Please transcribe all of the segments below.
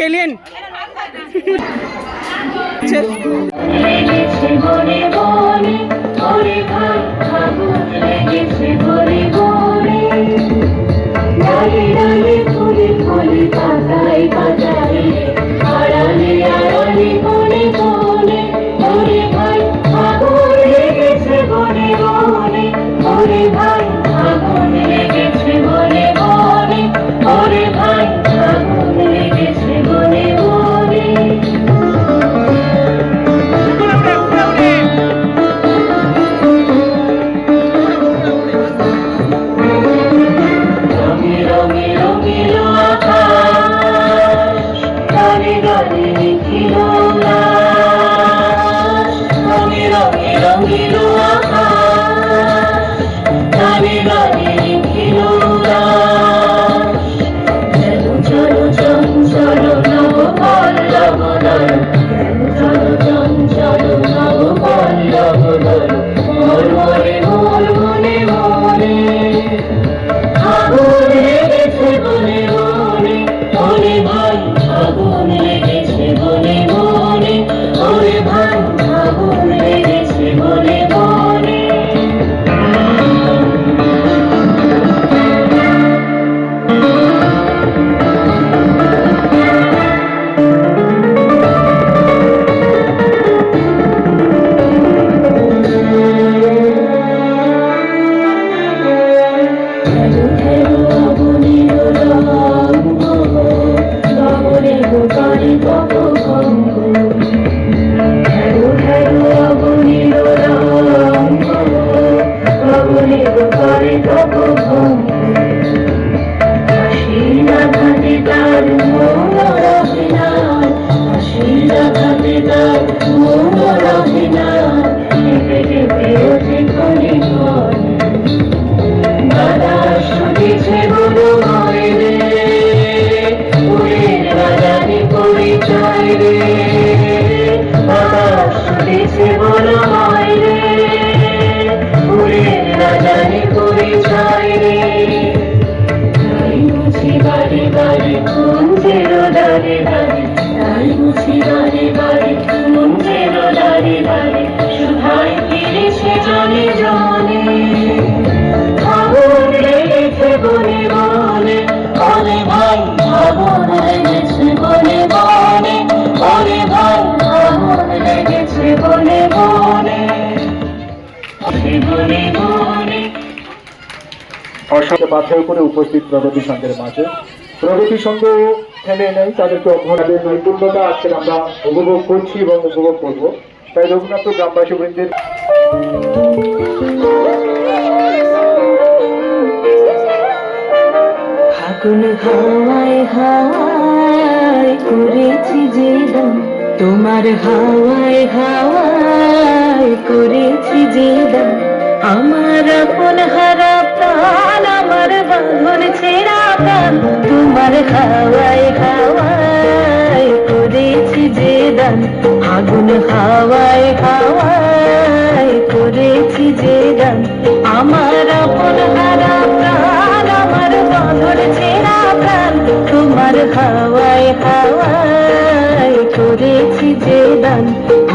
Alien অসংখ্য বাছাই করে উপস্থিত প্রগতি সংঘের মাঝে প্রগতি সংঘ থেমে নেই, তাদেরকে অভ্যন্তরের নৈপুণ্যতা আজকে আমরা উপভোগ করছি এবং উপভোগ করব। তাই রঘুনাথ গ্রামবাসী বৃন্দের ফাগুন হাওয়ায় হাওয়ায় করেছি যে দান, তোমার হাওয়ায় হাওয়ায় করেছি যে দান, আমার আপন হারা প্রাণ, আমার বাঁধন ছেঁড়া প্রাণ, তোমার হাওয়ায় হাওয়ায় করেছি যে দান, আগুন হাওয়ায় হাওয়ায় করেছি যে দান, আমার আপন হারা প্রাণ, আমার বাঁধন ছেঁড়া প্রাণ, তোমার হাওয়ায় হাওয়ায় করেছি যে দান,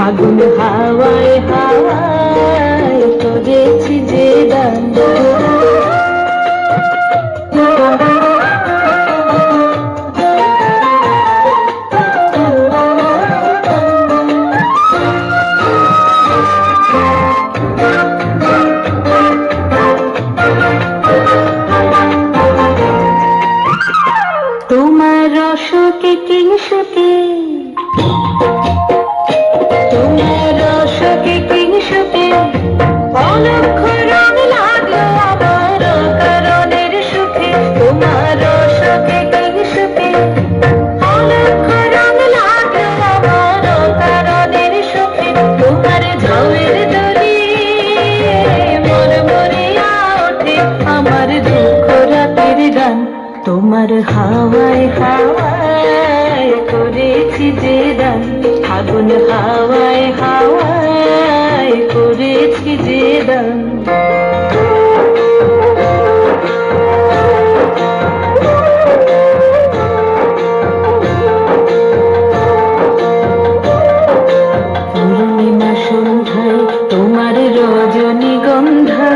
আগুন হাওয়ায় হাওয়ায় করেছি যে দান। তোমার রসকে কিংসুকে, তোমার রসকে কিংসুকে অলক্ষ রং লাগলো আমার কারণের সুখে, তোমার রসকে কিংসুকে অলক্ষ রং লাগলো আমার কারণের সুখে, তোমার ঝাউয়ের দড়ি মরমরিয়া ওঠে আমার দুঃখ রাতের গান, তোমার হাওয়ায় হাওয়ায় করেছি যে দান, ফাগুন হাওয়ায় হাওয়ায় করেছি যে দান। পূর্ণিমা সন্ধ্যায় তোমার রজনীগন্ধায়,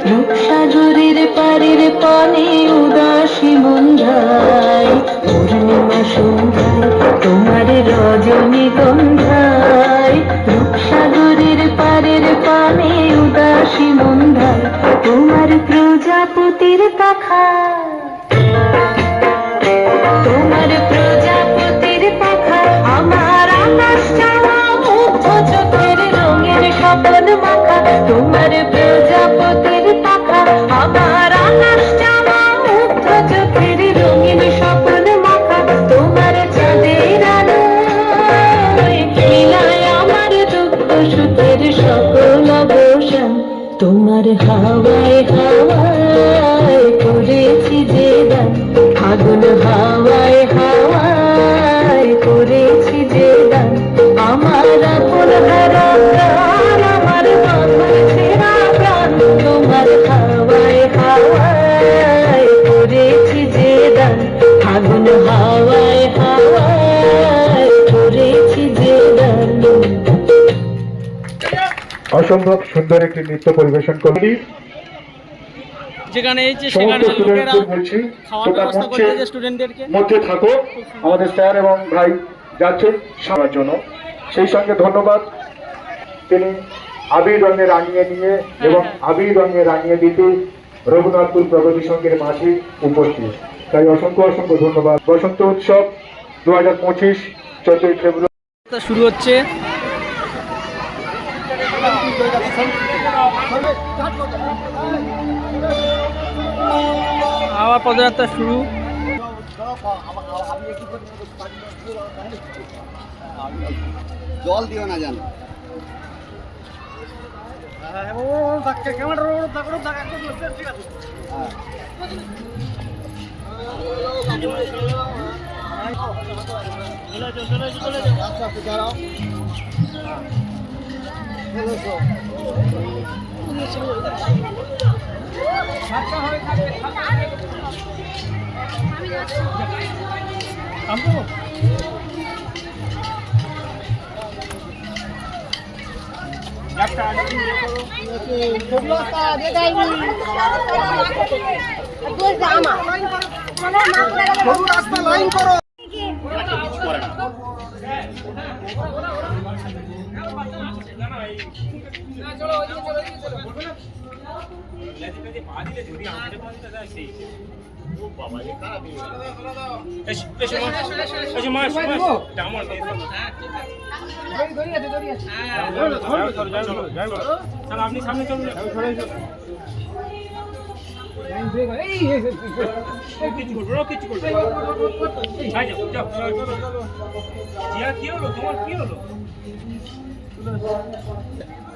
রূপসাগরের পারের পানে উদাসী মন্ধায়। পূর্ণিমা সন্ধ্যায় তোমার রজনীগন্ধায়, রূপসাগরের পারের পানে উদাসী মন্ধায়। তোমার প্রজাপতির পাখা, তোমার প্রজাপতির পাখা আমার আকাশ চাওয়া মুগ্ধ চোখের রঙের স্বপ্ন মাখা। তোমার প্রজাপতির পাখা আমার আকাশ চাওয়া মুগ্ধ চোখের রঙের স্বপ্ন মাখা। তোমার চাঁদের আলোয় মিলায় আমার দুঃখ সুখের সকল অবসান। তোমার হাওয়ায় হাওয়ায় করেছি যে দান, ফাগুন হাওয়ায় হাওয়ায় করেছি যে দান। আমার আপন হারা প্রাণ, আমার বন্ধু ছেঁড়া প্রাণ, তোমার হাওয়ায় হাওয়ায় করেছি যে দান, ফাগুন হাওয়ায় হাওয়ায় করেছি যে দান। অসম্ভব সুন্দর একটি নৃত্য পরিবেশন করলি। যেখানে এই যে সেখানে লোকেরা বলছি খাওয়ার ব্যবস্থা করতে যে স্টুডেন্টদেরকে মধ্যে থাকো, আমাদের স্যার এবং ভাই যাচ্ছেন সারার জন্য। সেই সঙ্গে ধন্যবাদ, তিনি আবির রঙে রাঙিয়ে নিয়ে এবং আবির রঙে রাঙিয়ে দিতে রঘুনাথপুর প্রগতি সংঘের মাঝে উপস্থিত। তাই অসংখ্য অসংখ্য ধন্যবাদ। বসন্ত উৎসব 2025 14ই ফেব্রুয়ারি শুরু হচ্ছে। আবার পদযাত্রা শুরু। জল দিও না যেন। আপনি সামনে চলুন।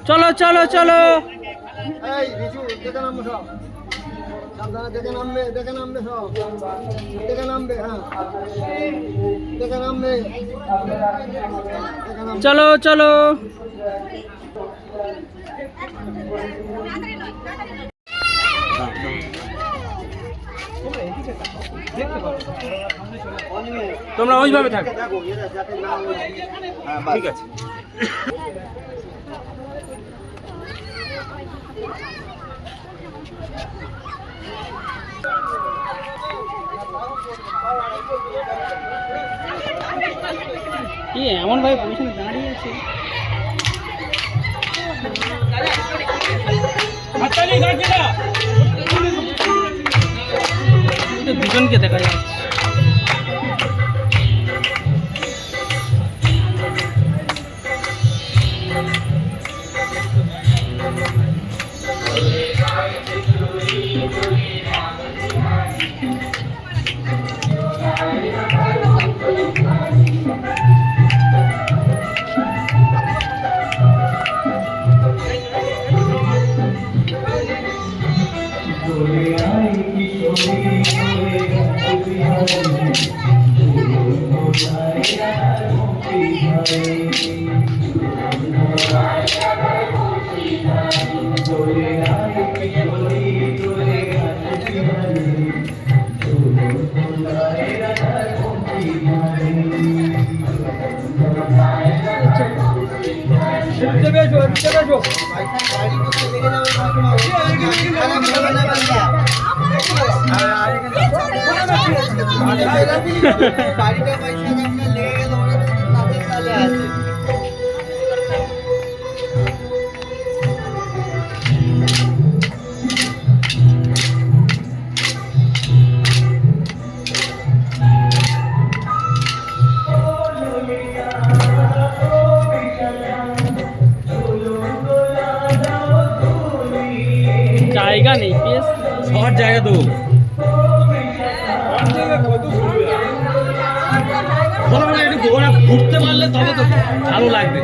চলো চলো চলো। দেখে নামবে, দেখে নামবে সব, দেখে নামবে। হ্যাঁ, দেখে নামবে। চলো চলো। তোমরা ওইভাবে থাকো, ঠিক আছে। কি এমন ভাবে পজিশনে দাঁড়িয়ে আছে? দুজনকে দেখা যাচ্ছে। দুনিয়া গাড়িটা পয়সা আপনার লেগে গেল ওরা তো তাদের তালে আছে জায়গা নেই বেশ শহর জায়গা তো একটু ঘোরা ঘুরতে পারলে তবে তো ভালো লাগবে।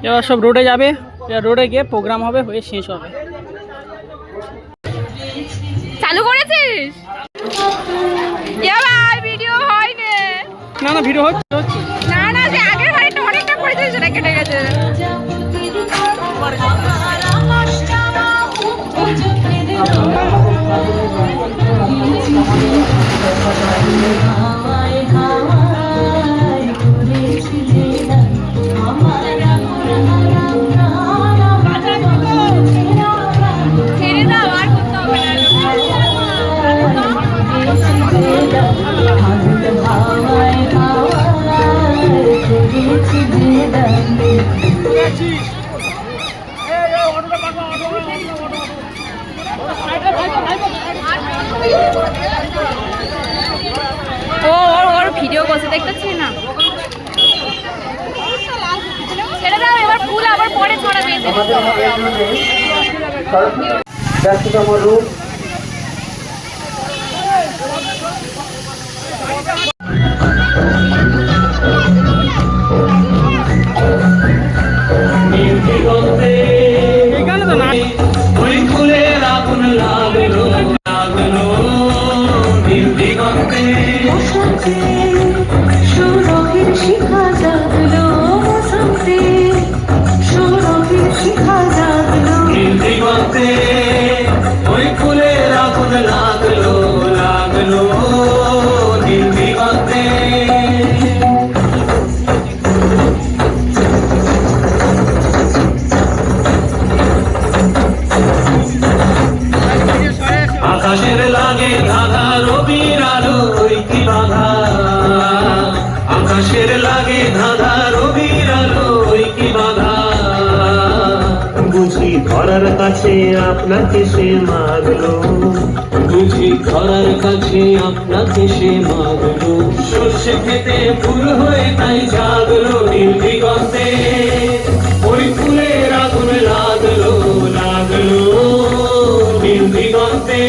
এবার সব রোডে যাবে, এবার রোডে গিয়ে প্রোগ্রাম হবে, হয়ে শেষ হবে। চালু করেছিস? ভাই ভিডিও হয়নি। না না ভিডিও হচ্ছে হচ্ছে। না না, যে আগের বারেটা অনেকটা করেছিস, সেটা কেটে গেছে। ছেড়ে দাও, আর করতে হবে ওর ভিডিও করছে, দেখতেছি না। ছেড়ে দাও, এবার ফুল আবার পরে ছড়াবে। ব্যস্ততম রূপ এখানে তো না সুরভির শিখা জাগলো বসন্তে, সুরভির শিখা জাগলো বুঝি ধরার কাছে আপনাকে সে মাগলো, বুঝি ধরার কাছে আপনাকে সে মাগলো। সর্ষে খেতে ফুল হয়ে তাই জাগলো নীল দিগন্তে, ওই ফুলের আগুন লাগলো লাগলো নীল দিগন্তে।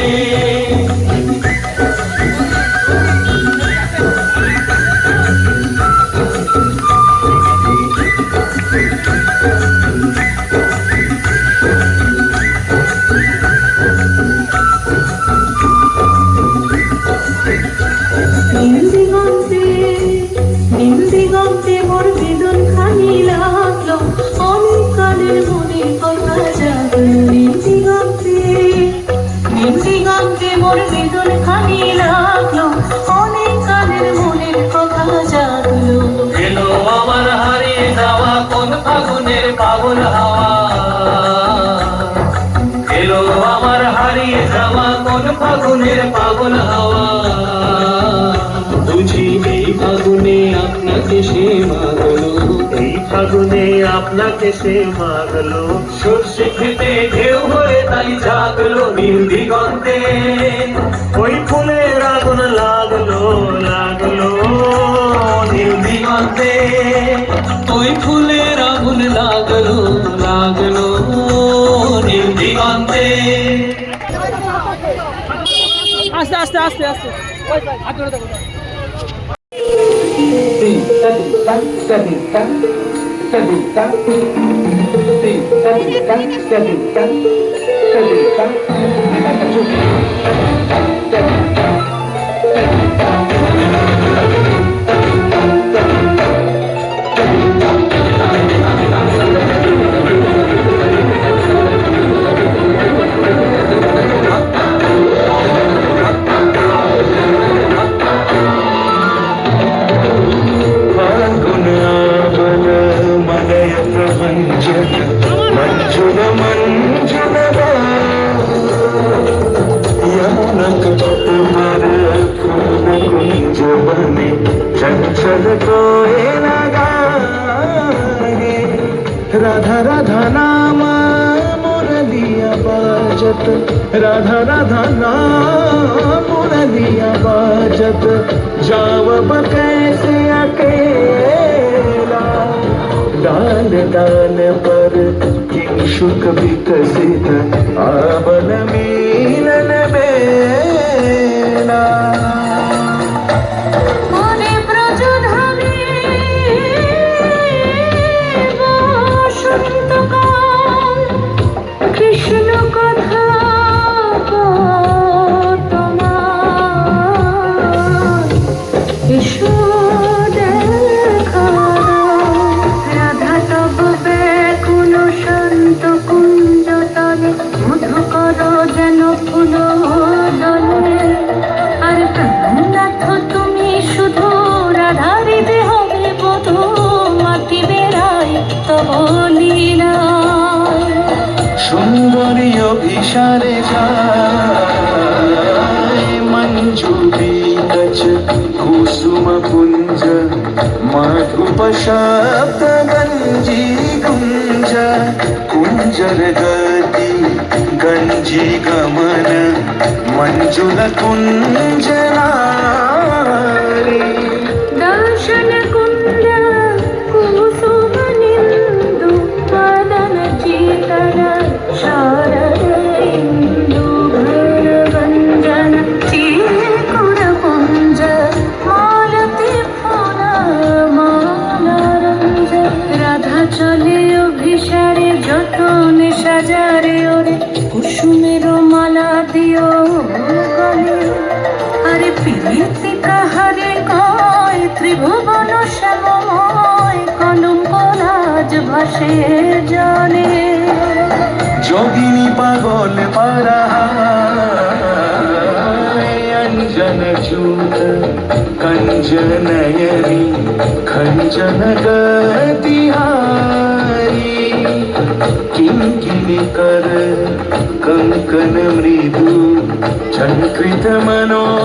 নীল দিগন্তে মোর বেদন খানি লাগলো, অনেক কালের মনে কথা জাগলো। নীল দিগন্তে মোর বেদন খানি লাগলো, অনেক কালের মনের কথা জাগলো। এলো আমার হারিয়ে যাওয়া কোন ফাগুনের পাগল হাওয়া, এলো আমার হারিয়ে যাওয়া কোন ফাগুনের পাগল হাওয়া। বুঝি এই ফাগুনে আপনাকে সে মাগলো, এই ফাগুনে আপনাকে সে মাগলো। সর্ষে খেতে ঢেউ হয়ে তাই জাগলো নীল দিগন্তে, ওই ফুলের আগুন লাগলো লাগলো নীল দিগন্তে, ওই ফুলের আগুন লাগলো লাগলো নীল দিগন্তে। আস্তে আস্তে আস্তে আস্তে হাত ধরে থাকো। चंचल कोए लगा राधा राधा नाम मुरलिया बाजत, राधा राधा नाम मुरलिया बाजत। जावब कैसे अकेला, डाल डाल पर किंशुक विकसित आवन मिलन बेला। কৃষ্ণ কথা তোমার এসো দেখা, রাধা তব ব্যাকুল শান্ত কুঞ্জ তলে, মধুকর যেন ফুল দলে। আর প্রাণনাথ তুমি শুধু রাধারিতে হবে বধূ, মাটি বেড়ায় তব লীলা। সুন্দরী অভিসারে যায় মঞ্জু বিকচ কুসুম কুঞ্জ, মাধুপ শব্দ গঞ্জি কুঞ্জ। কুঞ্জর গতি গঞ্জি গমন মঞ্জুল কুঞ্জ নারী। দর্শন কুঞ্জ কুসুম নিন্দু পদন চিতর, শারদ ইন্দু ভরভঞ্জন চিকুর কুঞ্জ। মালতী ফুল মালারঞ্জ, রাধা চলে অভিসারে যতনে সাজারে ওরে, কুসুমের মালা দিও গলে। আরে প্রীতি কাহারে কয় ত্রিভুবন শ্যামময়, কলঙ্ক লাজ ভাসে জলে। যোগিনী পাগল পারা अंजन चूत कंजनयनी खंजन गतिहारी किंकिनी कर कंकन मृदु झंकृत मनोहारी।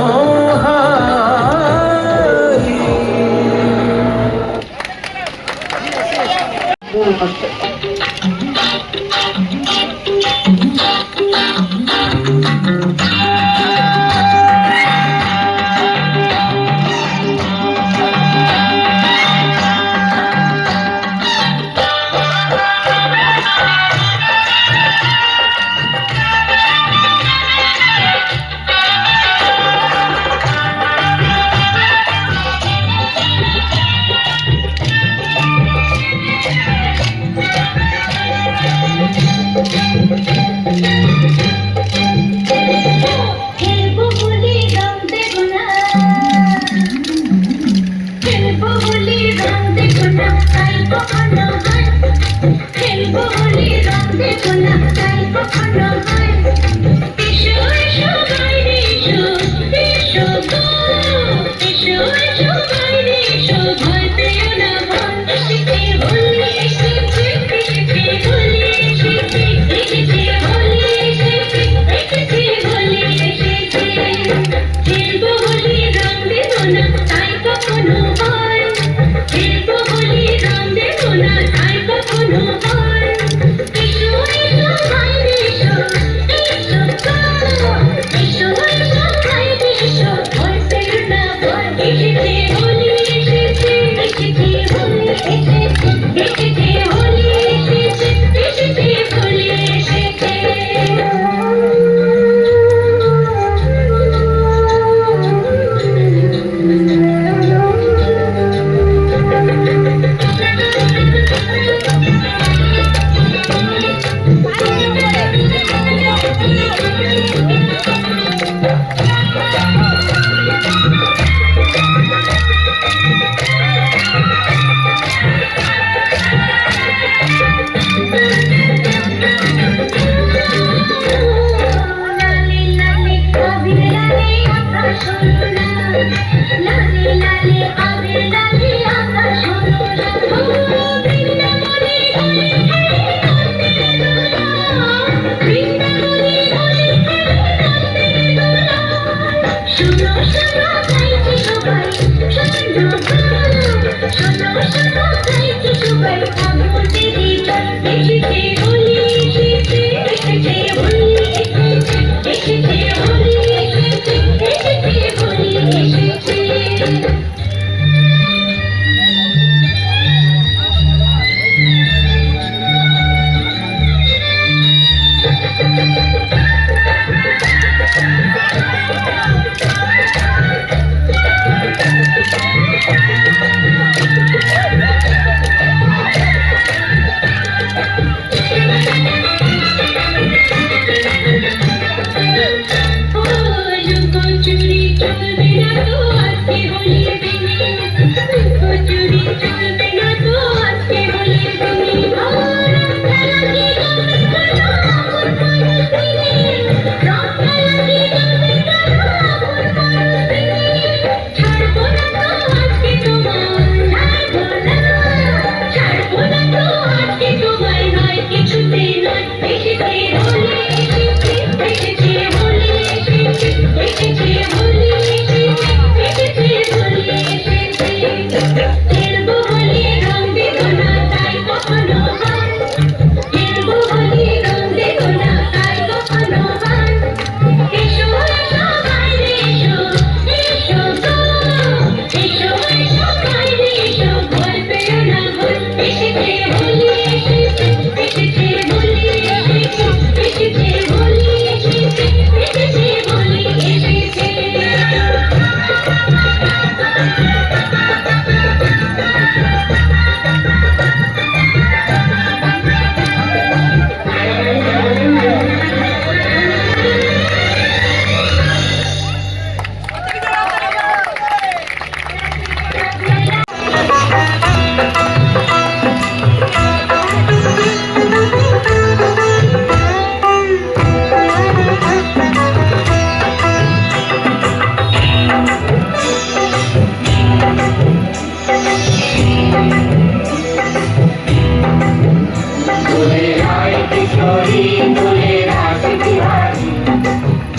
কিশোরী দোলে রাস বিহারী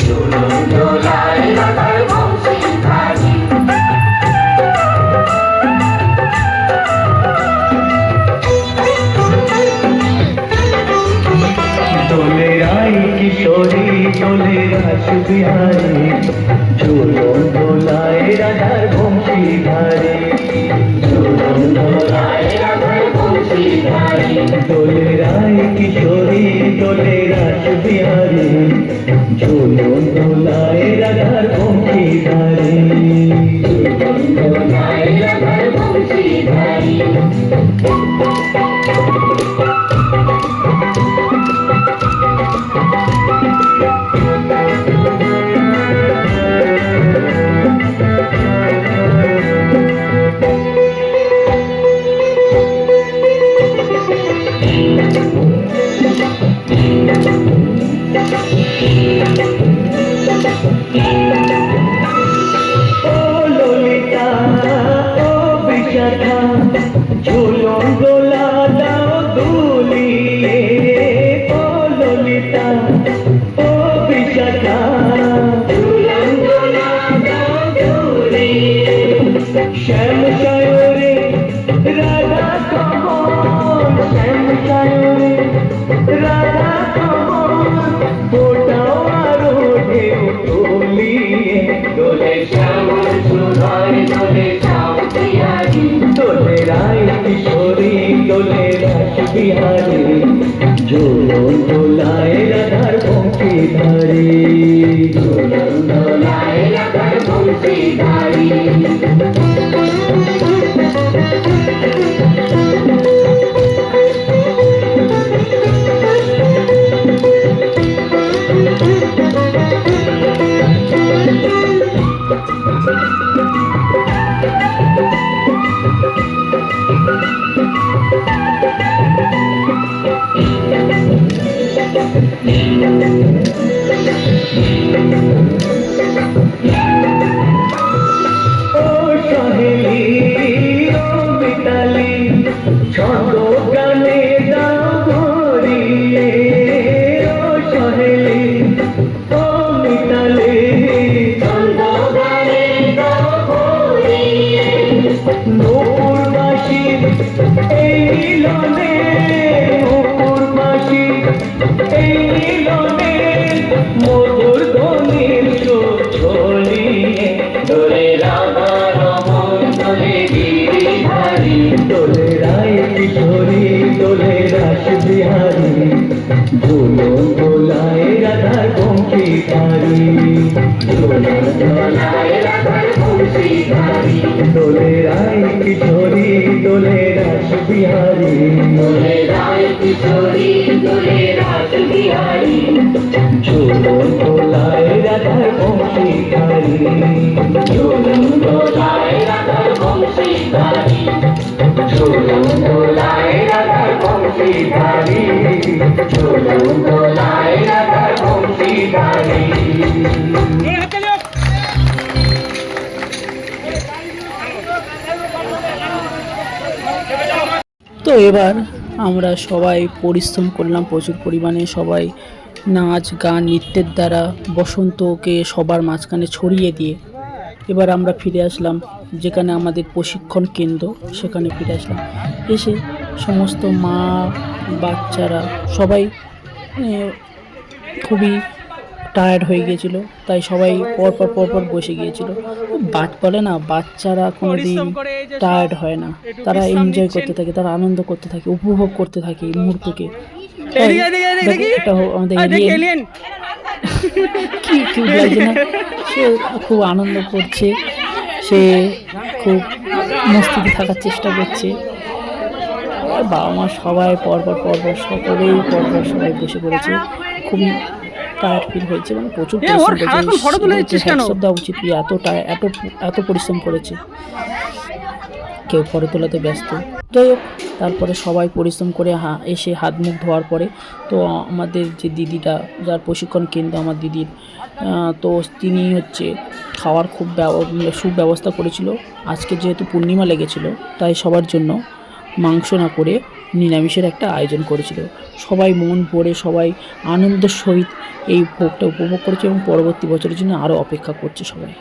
ঝুলন দোলায় রাধার বংশী ধারী দোলে রাই কিশোরী দোলে রাস বিহারী ঝুলন দোলায় রাধার বংশী ধারী ঝুলন দোলায় রাধার বংশী ধারী দোলে রাই কিশোরী দোলে রাস বিহারী ঝুলন দোলায় রাধার বংশী ধারী ঝুলন দোলায় রাধার বংশী ধারী ঝুলন দোলা দাও দুলিয়ে ও ললিতা ও বিশাখা ঝুলন দোলা দাও দুলিয়ে শ্যাম সায়রে রাধা কমল শ্যাম সায়রে রাধা কমল ফোটাও আরো ঢেউ তুলিয়ে দোলে শ্যাম সুধায় দোলে শ্যাম বিহারী দোলে রাই কিশোরী দোলে রাস বিহারী ঝুলন দোলায় রাধার বংশী ধারী ঝুলন দোলায় রাধার বংশী ধারী ছন্দ গানে দাও ভরিয়ে ও সহেলি ও মিতালি ছন্দ গানে দাও ভরিয়ে নূপুরবাসী এই মিলনে নূপুরবাসী এই মিলনে মধুর ধ্বনির সুর ছড়িয়ে দোলে রাধা রমন দোলে গিরিধারী দোলে রাই কিশোরী দোলে রাস বিহারী ঝুলন দোলায় রাধার বংশী ধারী ঝুলন দোলায় রাধার বংশী ধারী দোলে রাই কিশোরী দোলে রাস বিহারী দোলে রাই কিশোরী দোলে রাস বিহারী ঝুলন দোলায় রাধার বংশী ধারী ঝুলন দোলায় রাধার বংশী ধারী ঝুলন দোলায় রাধার বংশী ধারী ঝুলন দোলায় রাধার বংশী ধারী তো এবার আমরা সবাই পরিশ্রম করলাম প্রচুর পরিমাণে, সবাই নাচ গান নৃত্যের দ্বারা বসন্তকে সবার মাঝখানে ছড়িয়ে দিয়ে এবার আমরা ফিরে আসলাম যেখানে আমাদের প্রশিক্ষণ কেন্দ্র, সেখানে ফিরে আসলাম। এসে সমস্ত মা বাচ্চারা সবাই খুবই টায়ার্ড হয়ে গিয়েছিল, তাই সবাই পরপর বসে গিয়েছিল। বলে না, বাচ্চারা কোনোদিন টায়ার্ড হয় না, তারা এনজয় করতে থাকে, তারা আনন্দ করতে থাকে, উপভোগ করতে থাকে এই মুহূর্তকে। এটা আমাদের এলিয়েন কি লাগছে না, সে খুব আনন্দ করছে, সে খুব মস্তিতে থাকার চেষ্টা করছে। বাবা মা সবাই পরপর সকলেই পরপর সবাই বসে পড়েছে, খুবই টায়ার্ড ফিল হয়েছে, মানে প্রচুর পরিশ্রম দেওয়া উচিত। এত পরিশ্রম করেছে, কেউ ফটো তোলাতে ব্যস্ত। যাই হোক, তারপরে সবাই পরিশ্রম করে এসে হাত মুখ ধোয়ার পরে তো আমাদের যে দিদিটা, যার প্রশিক্ষণ কেন্দ্র আমার দিদির, তো তিনি হচ্ছে খাওয়ার খুব সুব্যবস্থা করেছিল। আজকে যেহেতু পূর্ণিমা লেগেছিল, তাই সবার জন্য মাংস না করে নিরামিষের একটা আয়োজন করেছিল। সবাই মন ভরে সবাই আনন্দের সহিত এই ভোগটা উপভোগ করেছে এবং পরবর্তী বছরের জন্য আরও অপেক্ষা করছে সবাই।